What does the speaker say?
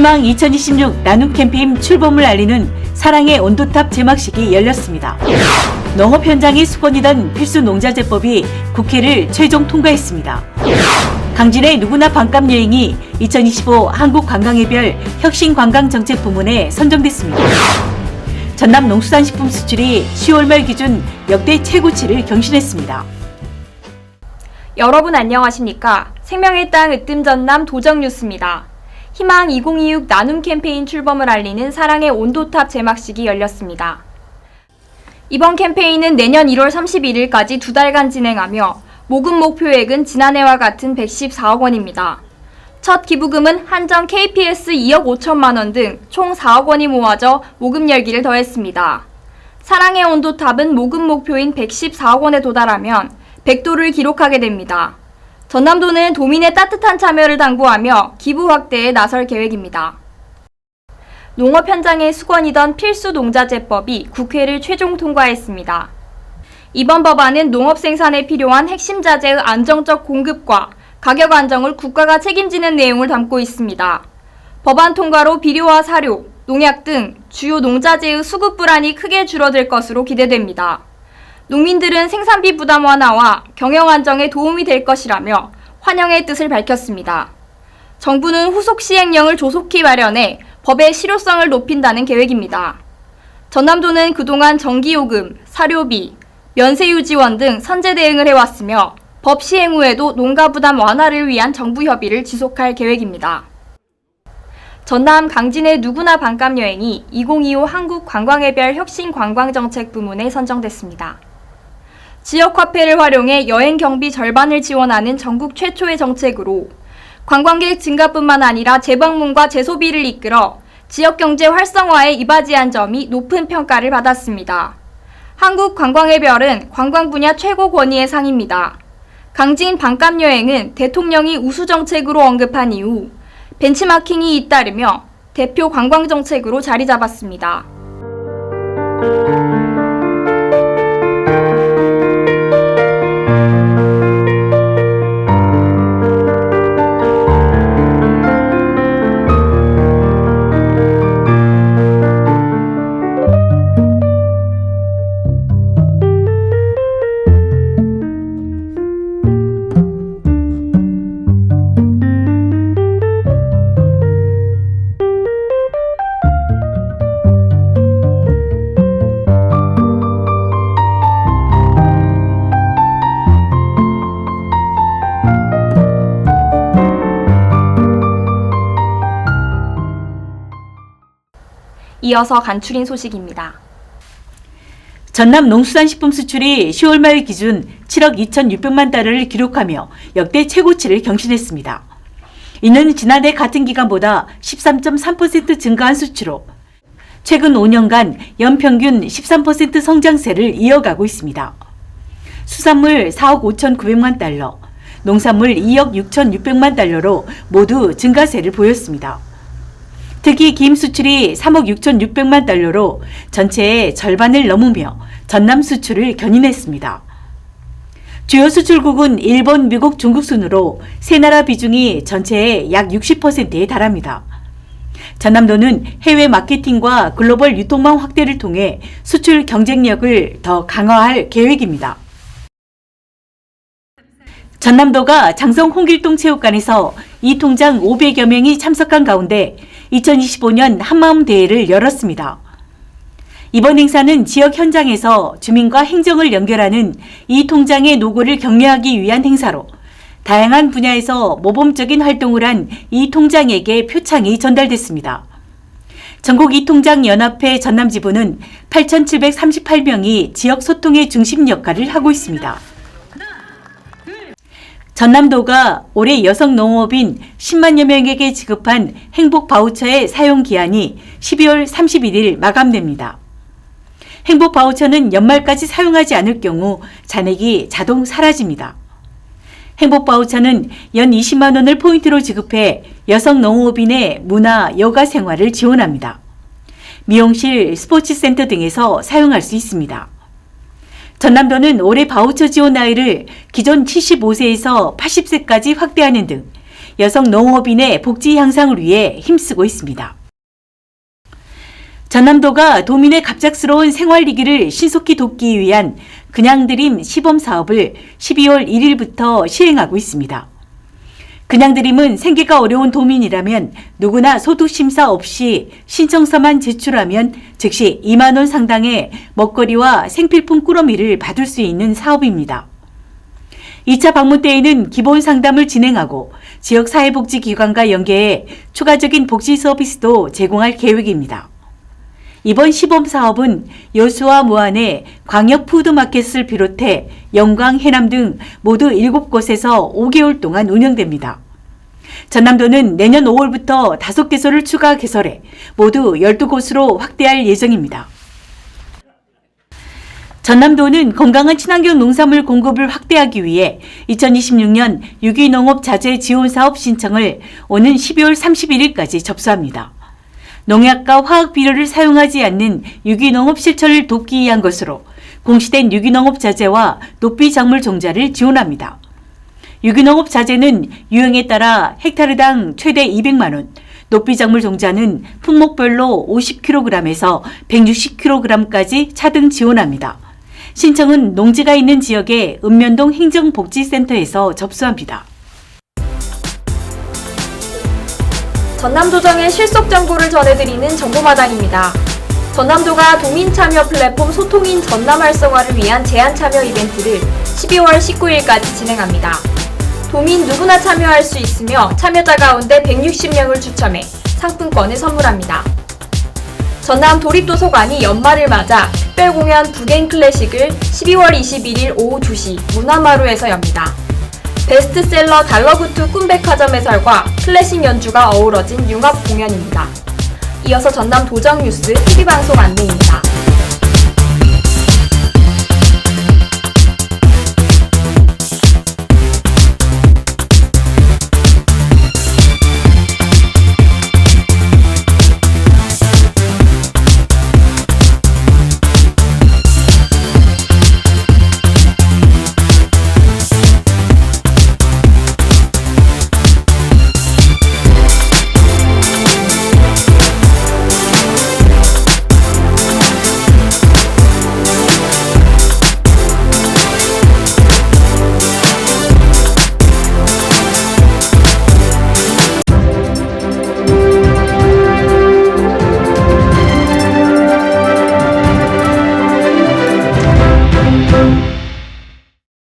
희망 2026 나눔 캠페인 출범을 알리는 사랑의 온도탑 제막식이 열렸습니다. 농업 현장의 수건이던 필수 농자재법이 국회를 최종 통과했습니다. 강진의 누구나 반값 여행이 2025 한국관광해별 혁신관광정책부문에 선정됐습니다. 전남 농수산식품 수출이 10월 말 기준 역대 최고치를 경신했습니다. 여러분 안녕하십니까? 생명의 땅 으뜸 전남 도정 뉴스입니다. 희망 2026 나눔 캠페인 출범을 알리는 사랑의 온도탑 제막식이 열렸습니다. 이번 캠페인은 내년 1월 31일까지 2달간 진행하며 모금 목표액은 지난해와 같은 114억 원입니다. 첫 기부금은 한정 KPS 2억 5천만 원 등 총 4억 원이 모아져 모금 열기를 더했습니다. 사랑의 온도탑은 모금 목표인 114억 원에 도달하면 100도를 기록하게 됩니다. 전남도는 도민의 따뜻한 참여를 당부하며 기부 확대에 나설 계획입니다. 농업 현장의 수건이던 필수 농자재법이 국회를 최종 통과했습니다. 이번 법안은 농업 생산에 필요한 핵심 자재의 안정적 공급과 가격 안정을 국가가 책임지는 내용을 담고 있습니다. 법안 통과로 비료와 사료, 농약 등 주요 농자재의 수급 불안이 크게 줄어들 것으로 기대됩니다. 농민들은 생산비 부담 완화와 경영 안정에 도움이 될 것이라며 환영의 뜻을 밝혔습니다. 정부는 후속 시행령을 조속히 마련해 법의 실효성을 높인다는 계획입니다. 전남도는 그동안 전기요금, 사료비, 면세유 지원 등 선제 대응을 해왔으며 법 시행 후에도 농가 부담 완화를 위한 정부 협의를 지속할 계획입니다. 전남 강진의 누구나 반값 여행이 2025 한국관광해별 혁신관광정책부문에 선정됐습니다. 지역화폐를 활용해 여행 경비 절반을 지원하는 전국 최초의 정책으로 관광객 증가뿐만 아니라 재방문과 재소비를 이끌어 지역경제 활성화에 이바지한 점이 높은 평가를 받았습니다. 한국관광해별은 관광 분야 최고 권위의 상입니다. 강진 반값 여행은 대통령이 우수정책으로 언급한 이후 벤치마킹이 잇따르며 대표 관광정책으로 자리 잡았습니다. 이어서 간추린 소식입니다. 전남 농수산식품 수출이 10월 말 기준 7억 2,600만 달러를 기록하며 역대 최고치를 경신했습니다. 이는 지난해 같은 기간보다 13.3% 증가한 수치로 최근 5년간 연평균 13% 성장세를 이어가고 있습니다. 수산물 4억 5,900만 달러, 농산물 2억 6,600만 달러로 모두 증가세를 보였습니다. 특히 김 수출이 3억 6,600만 달러로 전체의 절반을 넘으며 전남 수출을 견인했습니다. 주요 수출국은 일본, 미국, 중국 순으로 세 나라 비중이 전체의 약 60%에 달합니다. 전남도는 해외 마케팅과 글로벌 유통망 확대를 통해 수출 경쟁력을 더 강화할 계획입니다. 전남도가 장성 홍길동 체육관에서 이 통장 500여 명이 참석한 가운데 2025년 한마음 대회를 열었습니다. 이번 행사는 지역 현장에서 주민과 행정을 연결하는 이 통장의 노고를 격려하기 위한 행사로 다양한 분야에서 모범적인 활동을 한 이 통장에게 표창이 전달됐습니다. 전국 이통장 연합회 전남지부는 8,738명이 지역 소통의 중심 역할을 하고 있습니다. 전남도가 올해 여성 농업인 10만여 명에게 지급한 행복 바우처의 사용 기한이 12월 31일 마감됩니다. 행복 바우처는 연말까지 사용하지 않을 경우 잔액이 자동 사라집니다. 행복 바우처는 연 20만 원을 포인트로 지급해 여성 농업인의 문화, 여가 생활을 지원합니다. 미용실, 스포츠센터 등에서 사용할 수 있습니다. 전남도는 올해 바우처 지원 나이를 기존 75세에서 80세까지 확대하는 등 여성 농업인의 복지 향상을 위해 힘쓰고 있습니다. 전남도가 도민의 갑작스러운 생활위기를 신속히 돕기 위한 그냥드림 시범사업을 12월 1일부터 시행하고 있습니다. 그냥드림은 생계가 어려운 도민이라면 누구나 소득심사 없이 신청서만 제출하면 즉시 2만 원 상당의 먹거리와 생필품 꾸러미를 받을 수 있는 사업입니다. 2차 방문 때에는 기본 상담을 진행하고 지역 사회복지기관과 연계해 추가적인 복지 서비스도 제공할 계획입니다. 이번 시범사업은 여수와 무안의 광역 푸드마켓을 비롯해 영광, 해남 등 모두 7곳에서 5개월 동안 운영됩니다. 전남도는 내년 5월부터 5개소를 추가 개설해 모두 12곳으로 확대할 예정입니다. 전남도는 건강한 친환경 농산물 공급을 확대하기 위해 2026년 유기농업 자재 지원 사업 신청을 오는 12월 31일까지 접수합니다. 농약과 화학 비료를 사용하지 않는 유기농업 실천을 돕기 위한 것으로 공시된 유기농업 자재와 녹비 작물 종자를 지원합니다. 유기농업 자재는 유형에 따라 헥타르당 최대 200만 원, 녹비 작물 종자는 품목별로 50kg에서 160kg까지 차등 지원합니다. 신청은 농지가 있는 지역의 읍면동 행정복지센터에서 접수합니다. 전남도정의 실속 정보를 전해드리는 정보마당입니다. 전남도가 도민 참여 플랫폼 소통인 전남 활성화를 위한 제한 참여 이벤트를 12월 19일까지 진행합니다. 도민 누구나 참여할 수 있으며 참여자 가운데 160명을 추첨해 상품권을 선물합니다. 전남 도립도서관이 연말을 맞아 특별공연 북앤 클래식을 12월 21일 오후 2시 문화마루에서 엽니다. 베스트셀러 달러구트 꿈백화점 해설과 클래식 연주가 어우러진 융합 공연입니다. 이어서 전남 도정 뉴스 TV방송 안내입니다.